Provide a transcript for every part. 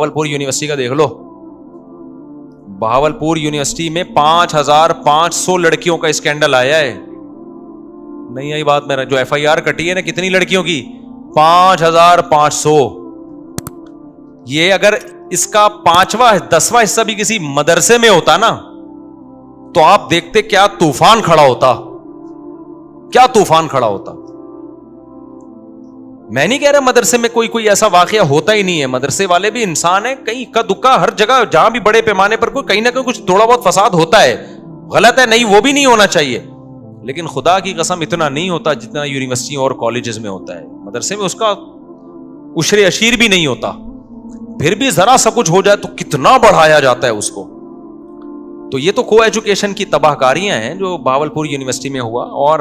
Bahawalpur university کا دیکھ لو, Bahawalpur university میں 5500 لڑکیوں کا اسکینڈل آیا ہے. نہیں آئی بات میرا, جو ایف آئی آر کٹی ہے نا کتنی لڑکیوں کی, 5500. یہ اگر اس کا 5واں 10واں حصہ بھی کسی مدرسے میں ہوتا نا تو آپ دیکھتے کیا طوفان کھڑا ہوتا, کیا طوفان کھڑا ہوتا. میں نہیں کہہ رہا مدرسے میں کوئی ایسا واقعہ ہوتا ہی نہیں ہے, مدرسے والے بھی انسان ہیں, کہیں اکا دکا ہر جگہ جہاں بھی بڑے پیمانے پر کوئی کہیں نہ کہیں کچھ تھوڑا بہت فساد ہوتا ہے, غلط ہے نہیں, وہ بھی نہیں ہونا چاہیے, لیکن خدا کی قسم اتنا نہیں ہوتا جتنا یونیورسٹیوں اور کالجز میں ہوتا ہے. مدرسے میں اس کا عشر اشیر بھی نہیں ہوتا, پھر بھی ذرا سا کچھ ہو جائے تو کتنا بڑھایا جاتا ہے اس کو. تو یہ تو کو ایجوکیشن کی تباہ کاریاں ہیں جو بہاولپور یونیورسٹی میں ہوا. اور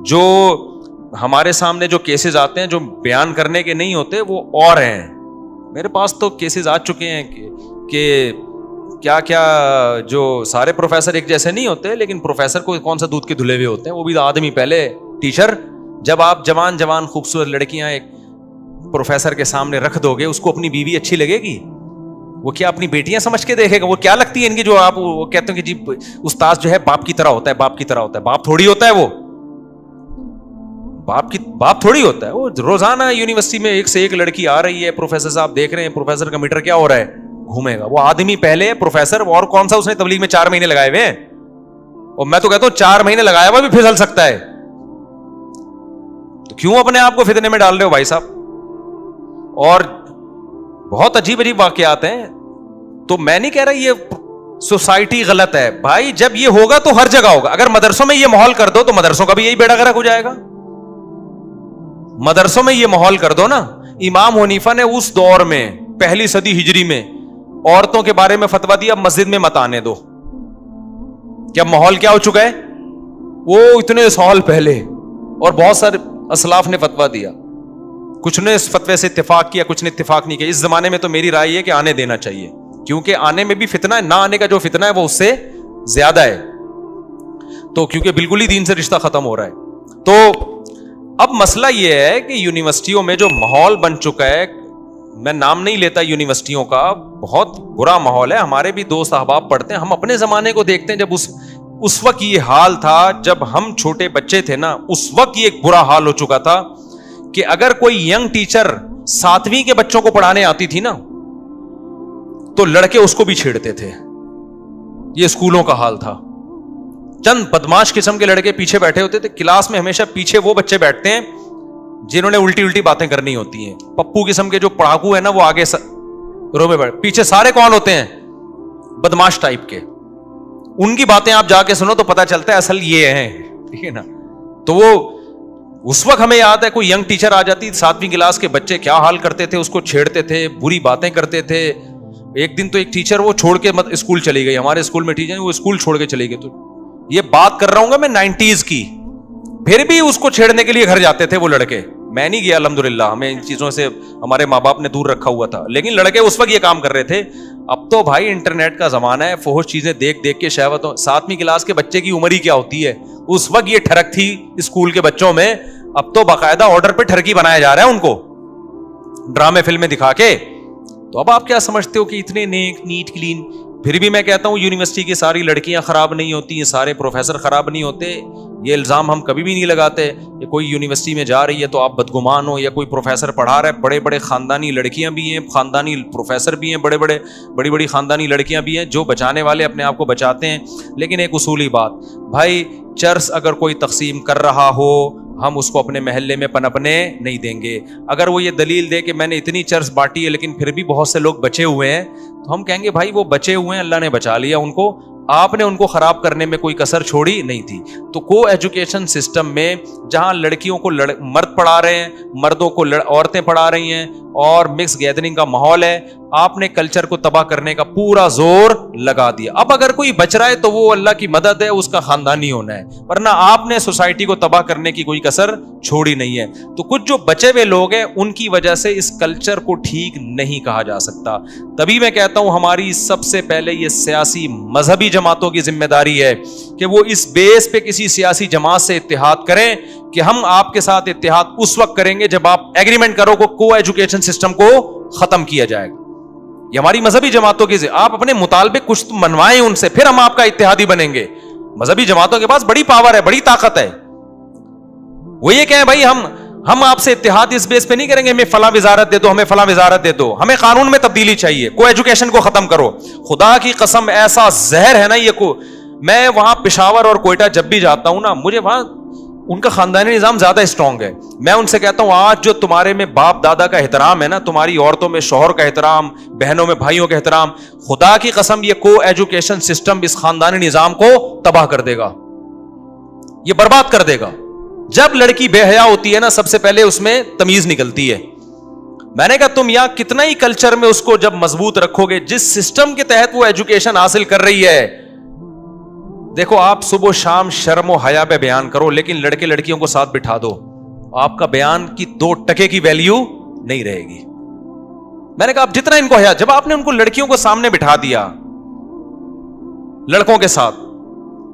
جو ہمارے سامنے جو کیسز آتے ہیں جو بیان کرنے کے نہیں ہوتے وہ اور ہیں. میرے پاس تو کیسز آ چکے ہیں کہ کیا کیا, جو سارے پروفیسر ایک جیسے نہیں ہوتے, لیکن پروفیسر کو کون سا دودھ کے دھلے ہوئے ہوتے ہیں, وہ بھی آدمی پہلے ٹیچر. جب آپ جوان خوبصورت لڑکیاں ایک پروفیسر کے سامنے رکھ دو گے, اس کو اپنی بیوی اچھی لگے گی؟ وہ کیا اپنی بیٹیاں سمجھ کے دیکھے گا؟ وہ کیا لگتی ہے ان کی جو آپ وہ کہتے ہیں کہ جی استاد جو ہے باپ کی طرح ہوتا ہے, باپ کی طرح ہوتا ہے. باپ تھوڑی ہوتا ہے وہ, باپ تھوڑی ہوتا ہے. وہ روزانہ یونیورسٹی میں ایک سے ایک لڑکی آ رہی ہے, پروفیسر صاحب دیکھ رہے ہیں پروفیسر کا میٹر کیا ہو رہا ہے, گھومے گا. وہ آدمی پہلے پروفیسر, اور کون سا اس نے تبلیغ میں 4 مہینے لگائے ہوئے ہیں, اور میں تو کہتا ہوں 4 مہینے لگایا ہوا بھی پھسل سکتا ہے. تو کیوں اپنے آپ کو فتنے میں ڈال رہے ہو بھائی صاحب؟ اور بہت عجیب واقعات ہیں. تو میں نہیں کہہ رہا یہ سوسائٹی غلط ہے بھائی, جب یہ ہوگا تو ہر جگہ ہوگا. اگر مدرسوں میں یہ ماحول کر دو تو مدرسوں کا بھی یہی بیڑا غرق ہو جائے گا. مدرسوں میں یہ ماحول کر دو نا. امام حنیفہ نے اس دور میں 1 صدی ہجری میں عورتوں کے بارے میں فتویٰ دیا مسجد میں مت آنے دو. کیا ماحول کیا ہو چکا ہے؟ وہ اتنے سال پہلے, اور بہت سارے اسلاف نے فتویٰ دیا, کچھ نے اس فتوے سے اتفاق کیا, کچھ نے اتفاق نہیں کیا. اس زمانے میں تو میری رائے یہ کہ آنے دینا چاہیے, کیونکہ آنے میں بھی فتنہ ہے, نہ آنے کا جو فتنہ ہے وہ اس سے زیادہ ہے. تو کیونکہ بالکل ہی دین سے رشتہ ختم ہو رہا ہے. تو اب مسئلہ یہ ہے کہ یونیورسٹیوں میں جو ماحول بن چکا ہے, میں نام نہیں لیتا یونیورسٹیوں کا, بہت برا ماحول ہے. ہمارے بھی دوست احباب پڑھتے ہیں, ہم اپنے زمانے کو دیکھتے ہیں, جب اس وقت یہ حال تھا, جب ہم چھوٹے بچے تھے نا, اس وقت یہ ایک برا حال ہو چکا تھا کہ اگر کوئی ینگ ٹیچر 7ویں کے بچوں کو پڑھانے آتی تھی نا تو لڑکے اس کو بھی چھیڑتے تھے. یہ اسکولوں کا حال تھا. چند بدماش قسم کے لڑکے پیچھے بیٹھے ہوتے تھے کلاس میں, ہمیشہ پیچھے وہ بچے بیٹھتے ہیں جنہوں نے الٹی باتیں کرنی ہوتی ہیں. پپو قسم کے جو پڑھاکو ہیں نا وہ آگے رو میں بیٹھ, پیچھے سارے کون ہوتے ہیں؟ بدماش ٹائپ کے. ان کی باتیں آپ جا کے سنو تو پتا چلتا ہے اصل یہ ہیں, ٹھیک ہے نا. تو وہ اس وقت ہمیں یاد ہے کوئی ینگ ٹیچر آ جاتی, 7ویں کلاس کے بچے کیا حال کرتے تھے, اس کو چھیڑتے تھے, بری باتیں کرتے تھے. ایک دن تو ایک ٹیچر وہ چھوڑ کے اسکول چلی گئی, ہمارے اسکول میں ٹیچر وہ اسکول چھوڑ کے چلی گئی. تو یہ بات کر رہا ہوں گا میں 90s کی, پھر بھی اس کو چھیڑنے کے لیے گھر جاتے تھے وہ لڑکے. میں نہیں گیا الحمدللہ, ہمیں ان چیزوں سے ہمارے ماں باپ نے دور رکھا ہوا تھا, لیکن لڑکے اس وقت یہ کام کر رہے تھے. اب تو بھائی انٹرنیٹ کا زمانہ ہے, فحش چیزیں دیکھ کے شہوتوں. 7ویں کلاس کے بچے کی عمر ہی کیا ہوتی ہے, اس وقت یہ ٹھڑک تھی اسکول کے بچوں میں. اب تو باقاعدہ آرڈر پہ ٹھرکی بنایا جا رہا ہے ان کو, ڈرامے فلمیں دکھا کے. تو اب آپ کیا سمجھتے ہو کہ اتنے نیک نیٹ کلین؟ پھر بھی میں کہتا ہوں یونیورسٹی کی ساری لڑکیاں خراب نہیں ہوتی, سارے پروفیسر خراب نہیں ہوتے. یہ الزام ہم کبھی بھی نہیں لگاتے کہ کوئی یونیورسٹی میں جا رہی ہے تو آپ بدگمان ہو, یا کوئی پروفیسر پڑھا رہا ہے. بڑے بڑے خاندانی لڑکیاں بھی ہیں, خاندانی پروفیسر بھی ہیں, بڑی بڑی خاندانی لڑکیاں بھی ہیں جو بچانے والے اپنے آپ کو بچاتے ہیں. لیکن ایک اصولی بات بھائی, چرس اگر کوئی تقسیم کر رہا ہو ہم اس کو اپنے محلے میں پنپنے نہیں دیں گے. اگر وہ یہ دلیل دے کہ میں نے اتنی چرس بانٹی ہے لیکن پھر بھی بہت سے لوگ بچے ہوئے ہیں, تو ہم کہیں گے بھائی وہ بچے ہوئے ہیں, اللہ نے بچا لیا ان کو, آپ نے ان کو خراب کرنے میں کوئی کسر چھوڑی نہیں تھی. تو کو ایجوکیشن سسٹم میں جہاں لڑکیوں کو مرد پڑھا رہے ہیں, مردوں کو عورتیں پڑھا رہی ہیں, اور مکس گیدرنگ کا ماحول ہے, آپ نے کلچر کو تباہ کرنے کا پورا زور لگا دیا. اب اگر کوئی بچ رہا ہے تو وہ اللہ کی مدد ہے, اس کا خاندانی ہونا ہے, ورنہ آپ نے سوسائٹی کو تباہ کرنے کی کوئی کسر چھوڑی نہیں ہے. تو کچھ جو بچے ہوئے لوگ ہیں ان کی وجہ سے اس کلچر کو ٹھیک نہیں کہا جا سکتا. تبھی میں کہتا ہوں ہماری سب سے پہلے یہ سیاسی مذہبی جماعتوں کی ذمہ داری ہے کہ وہ اس بیس پہ کسی سیاسی جماعت سے اتحاد کریں کہ ہم آپ کے ساتھ اتحاد اس وقت کریں گے جب آپ ایگریمنٹ کرو کو ایجوکیشن سسٹم کو ختم کیا جائے گا. یہ ہماری مذہبی جماعتوں کی آپ اپنے مطالبے کچھ منوائیں ان سے, پھر ہم آپ کا اتحادی بنیں گے. مذہبی جماعتوں کے پاس بڑی پاور ہے, بڑی طاقت ہے. وہ یہ کہیں بھائی ہم آپ سے اتحاد اس بیس پہ نہیں کریں گے ہمیں فلاں وزارت دے دو, ہمیں فلاں وزارت دے دو, ہمیں قانون میں تبدیلی چاہیے, کو ایجوکیشن کو ختم کرو. خدا کی قسم ایسا زہر ہے نا یہ کو. میں وہاں پشاور اور کوئٹہ جب بھی جاتا ہوں نا, مجھے وہاں ان کا خاندانی نظام زیادہ اسٹرانگ ہے. میں ان سے کہتا ہوں آج جو تمہارے میں باپ دادا کا احترام ہے نا, تمہاری عورتوں میں شوہر کا احترام, بہنوں میں بھائیوں کا احترام, خدا کی قسم یہ کو ایجوکیشن سسٹم اس خاندانی نظام کو تباہ کر دے گا, یہ برباد کر دے گا. جب لڑکی بے حیا ہوتی ہے نا, سب سے پہلے اس میں تمیز نکلتی ہے. میں نے کہا تم یہاں کتنا ہی کلچر میں اس کو جب مضبوط رکھو گے, جس سسٹم کے تحت وہ ایجوکیشن حاصل کر رہی ہے, دیکھو آپ صبح و شام شرم و حیا پہ بیان کرو, لیکن لڑکے لڑکیوں کو ساتھ بٹھا دو, آپ کا بیان کی 2 ٹکے کی ویلیو نہیں رہے گی. میں نے کہا آپ جتنا ان کو حیا, جب آپ نے ان کو لڑکیوں کو سامنے بٹھا دیا لڑکوں کے ساتھ,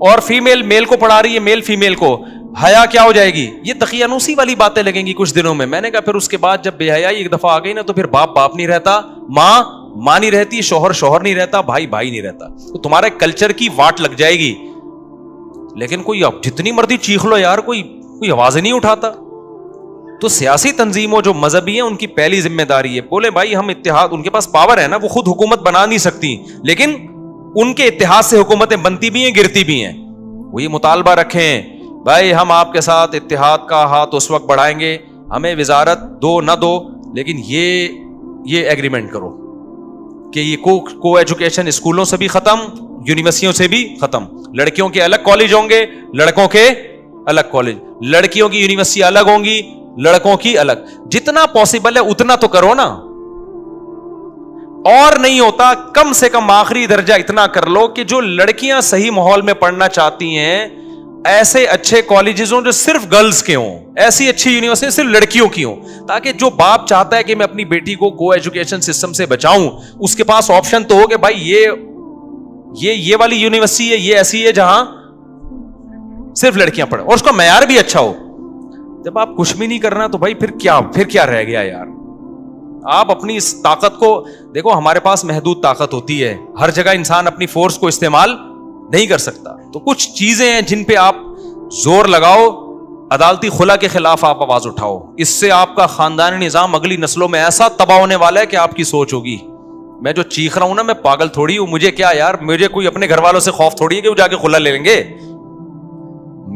اور فیمیل میل کو پڑھا رہی ہے, میل فیمیل کو, حیا کیا ہو جائے گی؟ یہ دقیانوسی والی باتیں لگیں گی کچھ دنوں میں. میں نے کہا پھر اس کے بعد جب بے حیائی ایک دفعہ آ گئی نا, تو پھر باپ نہیں رہتا, ماں نہیں رہتی, شوہر نہیں رہتا, بھائی نہیں رہتا, تو تمہارے کلچر کی واٹ لگ جائے گی. لیکن کوئی جتنی مرضی چیخ لو یار, کوئی آواز نہیں اٹھاتا. تو سیاسی تنظیموں جو مذہبی ہیں ان کی پہلی ذمہ داری ہے, بولے بھائی ہم اتحاد, ان کے پاس پاور ہے نا, وہ خود حکومت بنا نہیں سکتی, لیکن ان کے اتحاد سے حکومتیں بنتی بھی ہیں, گرتی بھی ہیں. وہ یہ مطالبہ رکھیں بھائی ہم آپ کے ساتھ اتحاد کا ہاتھ اس وقت بڑھائیں گے, ہمیں وزارت دو نہ دو, لیکن یہ ایگریمنٹ کرو کہ یہ کو ایجوکیشن اسکولوں سے بھی ختم, یونیورسٹیوں سے بھی ختم. لڑکیوں کے الگ کالج ہوں گے, لڑکوں کے الگ کالج, لڑکیوں کی یونیورسٹی الگ ہوں گی, لڑکوں کی الگ. جتنا پاسبل ہے اتنا تو کرو نا, اور نہیں ہوتا کم سے کم آخری درجہ اتنا کر لو کہ جو لڑکیاں صحیح ماحول میں پڑھنا چاہتی ہیں ایسے اچھے کالجز ہوں جو صرف گرلز کے ہوں, ایسی اچھی یونیورسٹی صرف لڑکیوں کی ہوں, تاکہ جو باپ چاہتا ہے کہ میں اپنی بیٹی کو ایجوکیشن سسٹم سے بچاؤں, اس کے پاس آپشن تو ہو کہ بھائی یہ والی یونیورسٹی ہے, یہ ایسی ہے جہاں صرف لڑکیاں پڑھیں اور اس کا معیار بھی اچھا ہو. جب آپ کچھ بھی نہیں کرنا تو بھائی پھر کیا رہ گیا یار. آپ اپنی اس طاقت کو دیکھو, ہمارے پاس محدود طاقت ہوتی ہے, ہر جگہ انسان اپنی فورس کو استعمال نہیں کر سکتا. تو کچھ چیزیں ہیں جن پہ آپ زور لگاؤ, عدالتی خلا کے خلاف آپ آواز اٹھاؤ, اس سے آپ کا خاندانی نظام اگلی نسلوں میں ایسا تباہ ہونے والا ہے کہ آپ کی سوچ ہوگی. میں جو چیخ رہا ہوں نا, میں پاگل تھوڑی ہوں, مجھے کیا یار, مجھے کوئی اپنے گھر والوں سے خوف تھوڑی ہے کہ وہ جا کے خلا لے لیں گے.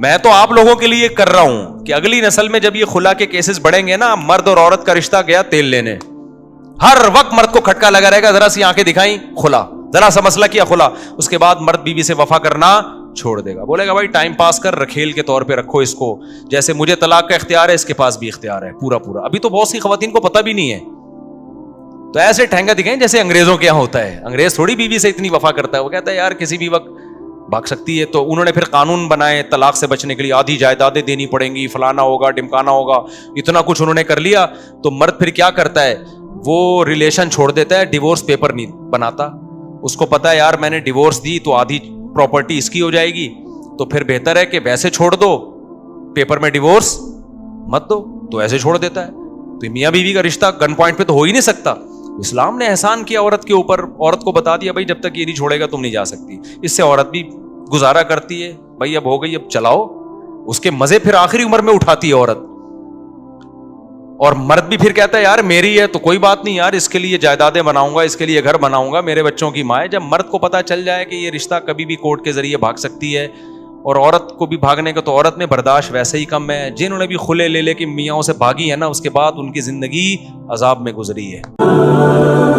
میں تو آپ لوگوں کے لیے کر رہا ہوں کہ اگلی نسل میں جب یہ خلا کے کیسز بڑھیں گے نا, مرد اور عورت کا رشتہ گیا تیل لینے, ہر وقت مرد کو کھٹکا لگا رہے گا, ذرا سی آنکھیں دکھائیں خلا, ذرا سا مسئلہ کیا خلا, اس کے بعد مرد بیوی سے وفا کرنا چھوڑ دے گا, بولے گا بھائی ٹائم پاس کر, رکھیل کے طور پہ رکھو اس کو, جیسے مجھے طلاق کا اختیار ہے اس کے پاس بھی اختیار ہے پورا. ابھی تو بہت سی خواتین کو پتہ بھی نہیں ہے, تو ایسے ٹھینگا دکھائیں جیسے انگریزوں کے یہاں ہوتا ہے. انگریز تھوڑی بیوی سے اتنی وفا کرتا ہے, وہ کہتا ہے یار کسی بھی وقت بھاگ سکتی ہے. تو انہوں نے پھر قانون بنائے طلاق سے بچنے کے لیے, آدھی جائیدادیں دینی پڑیں گی, فلانا ہوگا, ڈمکانا ہوگا, اتنا کچھ انہوں نے کر لیا. تو مرد پھر کیا کرتا ہے, وہ ریلیشن چھوڑ دیتا ہے, ڈیورس پیپر نہیں بناتا. اس کو پتا ہے یار میں نے ڈیورس دی تو آدھی پراپرٹی اس کی ہو جائے گی, تو پھر بہتر ہے کہ ویسے چھوڑ دو, پیپر میں ڈیورس مت دو, تو ایسے چھوڑ دیتا ہے. تو میاں بیوی کا رشتہ گن پوائنٹ پہ تو ہو ہی نہیں سکتا. اسلام نے احسان کیا عورت کے اوپر, عورت کو بتا دیا بھائی جب تک یہ نہیں چھوڑے گا تم نہیں جا سکتی. اس سے عورت بھی گزارا کرتی ہے, بھائی اب ہو گئی اب چلاؤ, اس کے مزے پھر آخری عمر میں اٹھاتی ہے عورت. اور مرد بھی پھر کہتا ہے یار میری ہے تو کوئی بات نہیں یار, اس کے لیے جائیدادیں بناؤں گا, اس کے لیے گھر بناؤں گا, میرے بچوں کی ماں ہے. جب مرد کو پتا چل جائے کہ یہ رشتہ کبھی بھی کورٹ کے ذریعے بھاگ سکتی ہے, اور عورت کو بھی بھاگنے کا, تو عورت میں برداشت ویسے ہی کم ہے. جنہوں نے بھی خلے لے کے میاں سے بھاگی ہے نا, اس کے بعد ان کی زندگی عذاب میں گزری ہے.